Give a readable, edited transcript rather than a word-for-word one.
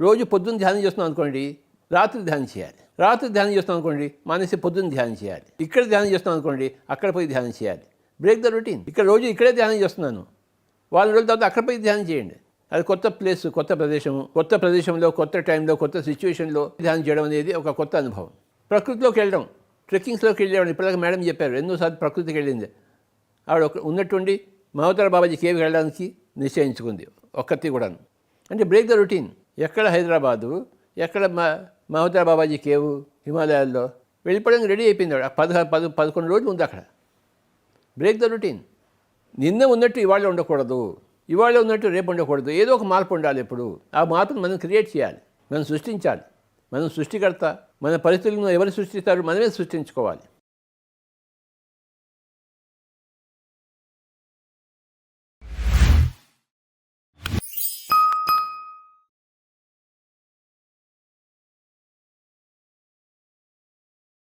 రోజు పొద్దున్న ధ్యానం చేస్తున్నాం అనుకోండి, రాత్రి ధ్యానం చేయాలి. రాత్రి ధ్యానం చేస్తాం అనుకోండి, మానేసి పొద్దున్న ధ్యానం చేయాలి. ఇక్కడ ధ్యానం చేస్తాం అనుకోండి, అక్కడ పోయి ధ్యానం చేయాలి. Break the routine. ఇక్కడ రోజు ఇక్కడే ధ్యానం చేస్తున్నాను, వాళ్ళ రోజుల తర్వాత అక్కడ పోయి ధ్యానం చేయండి. అది కొత్త ప్లేస్, కొత్త ప్రదేశంలో కొత్త టైంలో కొత్త సిచ్యువేషన్లో ధ్యానం చేయడం అనేది ఒక కొత్త అనుభవం. ప్రకృతిలోకి వెళ్ళడం, ట్రెక్కింగ్స్లోకి వెళ్ళడం. ఇప్పటిదాకా మేడం చెప్పారు ఎన్నోసార్లు ప్రకృతికి వెళ్ళింది. ఆవిడ ఉన్నట్టుండి మహోదర బాబాజీ కేవ్ వెళ్ళడానికి నిశ్చయించుకుంది, ఒక్కతి కూడాను. అంటే బ్రేక్ ద రొటీన్. ఎక్కడ హైదరాబాదు, ఎక్కడ మహోదర బాబాజీ కేవ్ హిమాలయాల్లో వెళ్ళిపోవడానికి రెడీ అయిపోయింది. 11 రోజులు ఉంది అక్కడ. Break the routine. నిన్న ఉన్నట్టు ఇవాళ ఉండకూడదు, ఇవాళ ఉన్నట్టు రేపు ఉండకూడదు. ఏదో ఒక మార్పు ఉండాలి. ఎప్పుడు ఆ మార్పును మనం క్రియేట్ చేయాలి, మనం సృష్టించాలి. మనం సృష్టికర్త. మన పరిస్థితులను ఎవరు సృష్టిస్తారు? మనమే సృష్టించుకోవాలి.